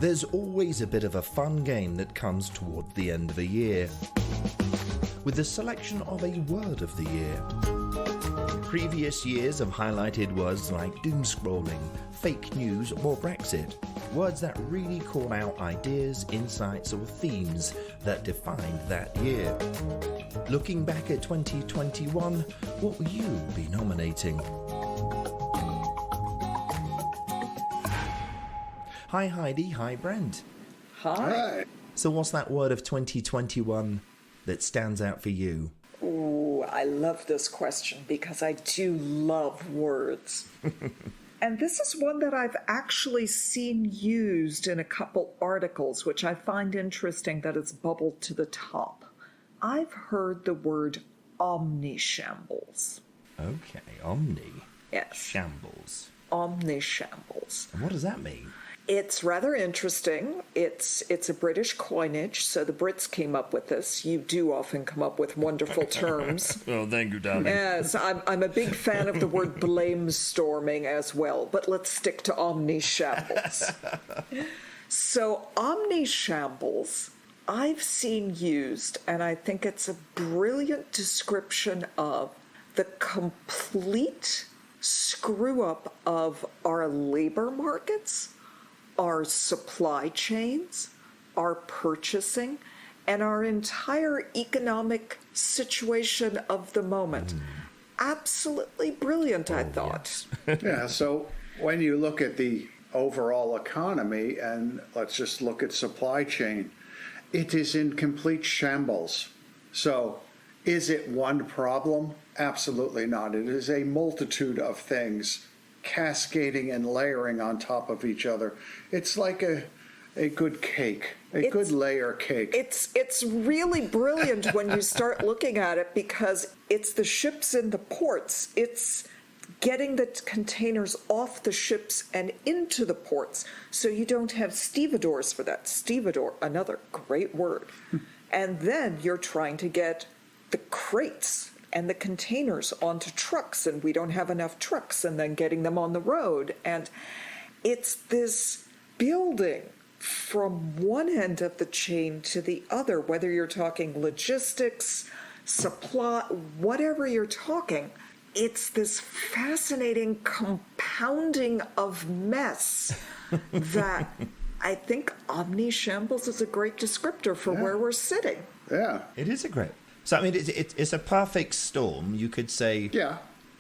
There's always a bit of a fun game that comes toward the end of a year, with the selection of a word of the year. Previous years have highlighted words like doomscrolling, fake news, or Brexit. Words that really call out ideas, insights, or themes that defined that year. Looking back at 2021, what will you be nominating? Hi Heidi, hi Brent. Hi. So what's that word of 2021 that stands out for you? Ooh, I love this question because I do love words. And this is one that I've actually seen used in a couple articles, which I find interesting that it's bubbled to the top. I've heard the word Omnishambles. Okay, omni. Yes. Shambles. Omnishambles. And what does that mean? It's rather interesting. It's a British coinage, so the Brits came up with this. You do often come up with wonderful terms. Oh, thank you, darling. Yes, I'm a big fan of the word blame storming as well, but let's stick to omnishambles. So omnishambles, I've seen used, and I think it's a brilliant description of the complete screw-up of our labor markets, our supply chains, our purchasing, and our entire economic situation of the moment. Absolutely brilliant, I thought. Yes. Yeah, so when you look at the overall economy, and let's just look at supply chain, it is in complete shambles. So is it one problem? Absolutely not. It is a multitude of things cascading and layering on top of each other. It's like a good cake, good layer cake. It's really brilliant when you start looking at it, because it's the ships in the ports. It's getting the containers off the ships and into the ports. So you don't have stevedores for that. Stevedore, another great word. And then you're trying to get the crates and the containers onto trucks, and we don't have enough trucks, and then getting them on the road. And it's this building from one end of the chain to the other, whether you're talking logistics, supply, whatever you're talking. It's this fascinating compounding of mess that I think omnishambles is a great descriptor for where we're sitting. Yeah. It is a great... So, I mean, it's a perfect storm. You could say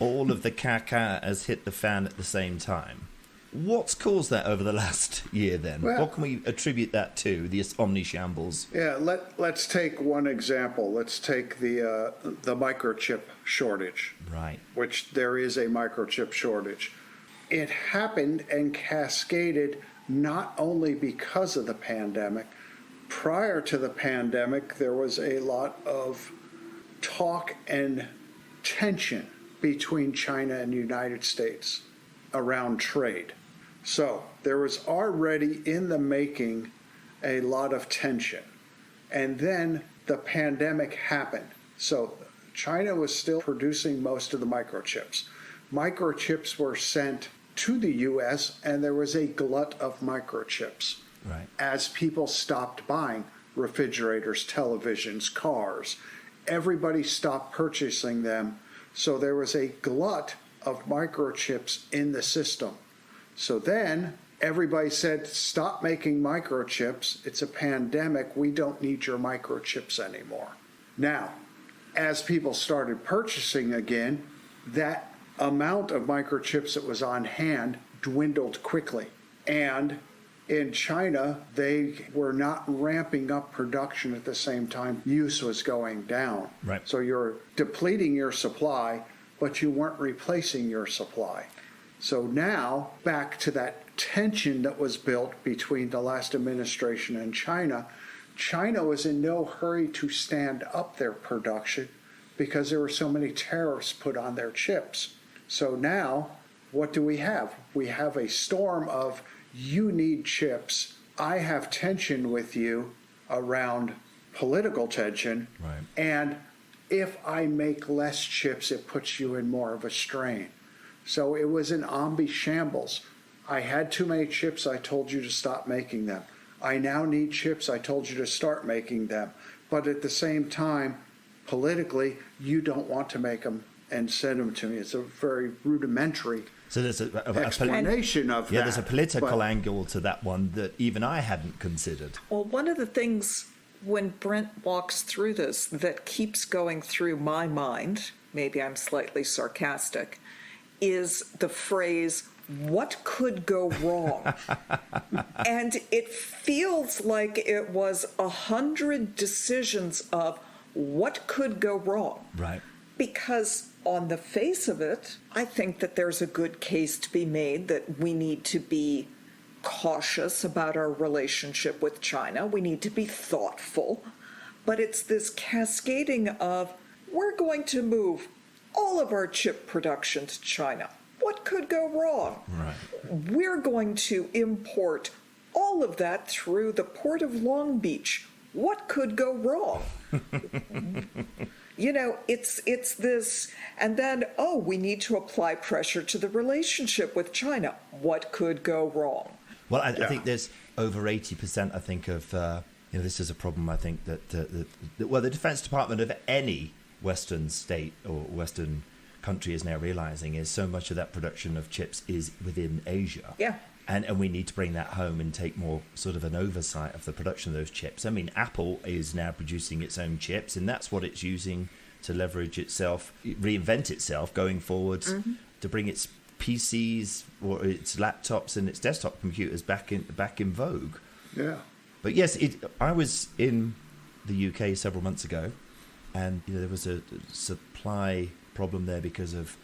all of the caca has hit the fan at the same time. What's caused that over the last year, then? Well, what can we attribute that to, this omnishambles? Yeah, let's take one example. Let's take the microchip shortage. Right. Which there is a microchip shortage. It happened and cascaded not only because of the pandemic. Prior to the pandemic, there was a lot of talk and tension between China and the United States around trade. So there was already in the making a lot of tension. And then the pandemic happened. So China was still producing most of the microchips. Microchips were sent to the U.S., and there was a glut of microchips. Right. As people stopped buying refrigerators, televisions, cars, everybody stopped purchasing them. So there was a glut of microchips in the system. So then everybody said, stop making microchips. It's a pandemic. We don't need your microchips anymore. Now, as people started purchasing again, that amount of microchips that was on hand dwindled quickly. And in China, they were not ramping up production at the same time use was going down. Right. So you're depleting your supply, but you weren't replacing your supply. So now, back to that tension that was built between the last administration and China, China was in no hurry to stand up their production because there were so many tariffs put on their chips. So now, what do we have? We have a storm of, you need chips, I have tension with you around political tension, right. And if I make less chips, it puts you in more of a strain. So it was an omnishambles. I had too many chips, I told you to stop making them. I now need chips, I told you to start making them. But at the same time, politically, you don't want to make them and send them to me. It's a very rudimentary So there's explanation of that. Yeah, there's a political angle to that one that even I hadn't considered. Well, one of the things when Brent walks through this that keeps going through my mind, maybe I'm slightly sarcastic, is the phrase, what could go wrong? And it feels like it was 100 decisions of what could go wrong. Right. Because on the face of it, I think that there's a good case to be made that we need to be cautious about our relationship with China. We need to be thoughtful. But it's this cascading of, we're going to move all of our chip production to China. What could go wrong? Right. We're going to import all of that through the port of Long Beach. What could go wrong? You know, it's this, and then, we need to apply pressure to the relationship with China. What could go wrong? Well, I think there's over 80%, I think, of, this is a problem, I think, that the Defense Department of any Western state or Western country is now realizing is so much of that production of chips is within Asia. Yeah. And we need to bring that home and take more sort of an oversight of the production of those chips. I mean, Apple is now producing its own chips, and that's what it's using to leverage itself, reinvent itself going forwards, to bring its PCs or its laptops and its desktop computers back in vogue. Yeah. But yes, I was in the UK several months ago, and there was a supply problem there because of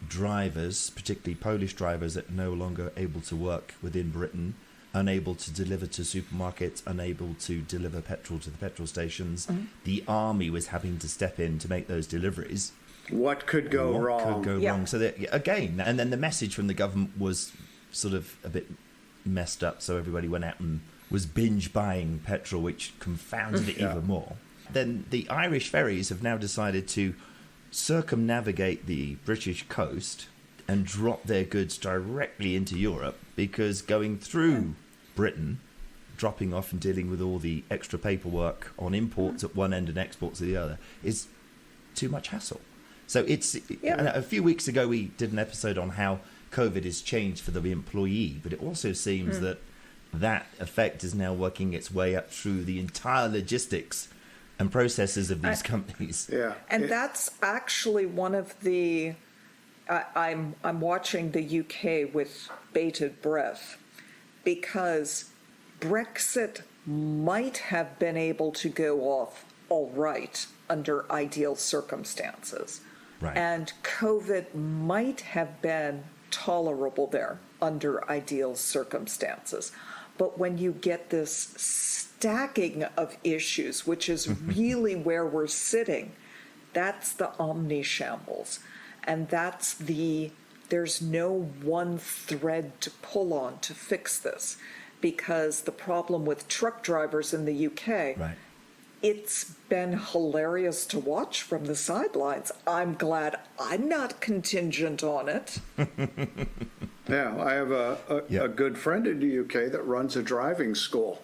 drivers, particularly Polish drivers, that are no longer able to work within Britain, unable to deliver to supermarkets, unable to deliver petrol to the petrol stations. The army was having to step in to make those deliveries. What could go wrong? What could go wrong? So that, again, and then the message from the government was sort of a bit messed up, so everybody went out and was binge buying petrol, which confounded it even more. Then the Irish ferries have now decided to circumnavigate the British coast and drop their goods directly into Europe, because going through Britain, dropping off and dealing with all the extra paperwork on imports at one end and exports at the other is too much hassle. So it's a few weeks ago we did an episode on how COVID has changed for the employee, but it also seems that effect is now working its way up through the entire logistics and processes of these companies. Yeah. And that's actually one of the, I'm watching the UK with bated breath, because Brexit might have been able to go off all right under ideal circumstances. Right. And COVID might have been tolerable there under ideal circumstances. But when you get this stacking of issues, which is really where we're sitting, that's the Omnishambles. And that's there's no one thread to pull on to fix this. Because the problem with truck drivers in the UK, it's been hilarious to watch from the sidelines. I'm glad I'm not contingent on it. Yeah, I have a good friend in the UK that runs a driving school,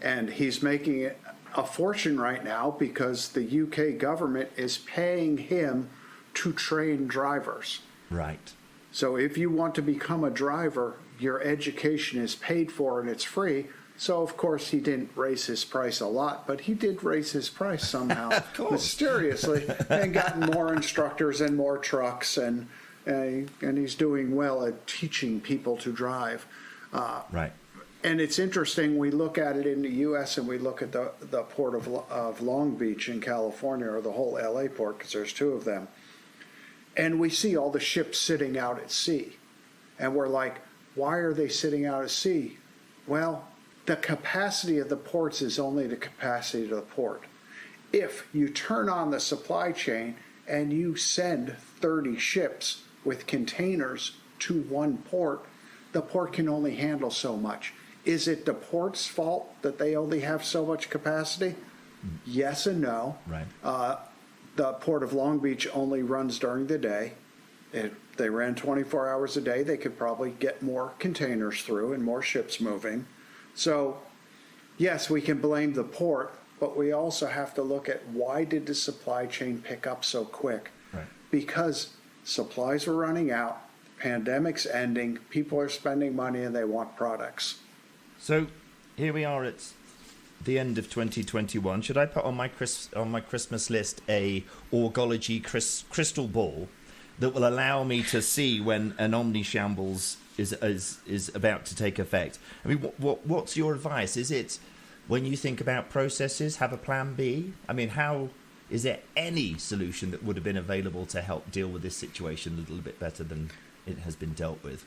and he's making a fortune right now because the UK government is paying him to train drivers. Right. So if you want to become a driver, your education is paid for and it's free. So, of course, he didn't raise his price a lot, but he did raise his price somehow, mysteriously, and gotten more instructors and more trucks, and he's doing well at teaching people to drive. Right. And it's interesting, we look at it in the U.S. and we look at the port of Long Beach in California, or the whole L.A. port, because there's two of them, and we see all the ships sitting out at sea. And we're like, why are they sitting out at sea? Well, the capacity of the ports is only the capacity of the port. If you turn on the supply chain and you send 30 ships with containers to one port, the port can only handle so much. Is it the port's fault that they only have so much capacity? Yes and no. Right. The port of Long Beach only runs during the day, If they ran 24 hours a day, they could probably get more containers through and more ships moving. So, yes, we can blame the port, but we also have to look at why did the supply chain pick up so quick? Right. Because supplies were running out, pandemic's ending, people are spending money and they want products. So here we are at the end of 2021. Should I put on my Christmas list a Org-ology crystal ball that will allow me to see when an Omnishambles is about to take effect? I mean, what's your advice? Is it, when you think about processes, have a plan B? I mean, is there any solution that would have been available to help deal with this situation a little bit better than it has been dealt with?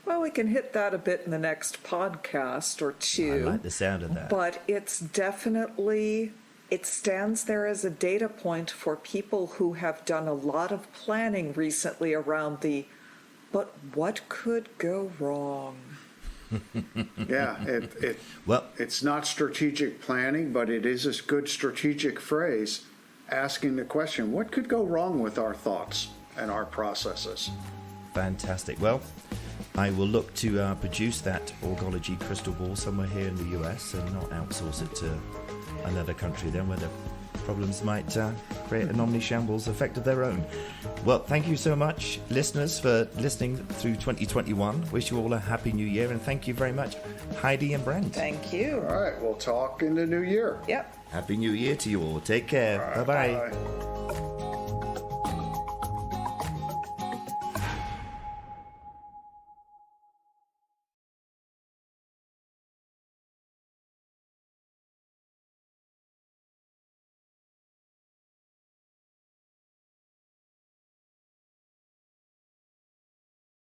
Well, we can hit that a bit in the next podcast or two. I like the sound of that. But it's definitely, it stands there as a data point for people who have done a lot of planning recently around but what could go wrong? Yeah, it's not strategic planning, but it is a good strategic phrase, asking the question, what could go wrong with our thoughts and our processes? Fantastic. Well, I will look to produce that Org-ology crystal ball somewhere here in the US and not outsource it to another country then, where the problems might create an Omnishambles effect of their own. Well, thank you so much, listeners, for listening through 2021. Wish you all a happy new year, and thank you very much, Heidi and Brent. Thank you. All right, we'll talk in the new year. Yep. Happy New Year to you all. Take care. All right, Bye-bye. bye.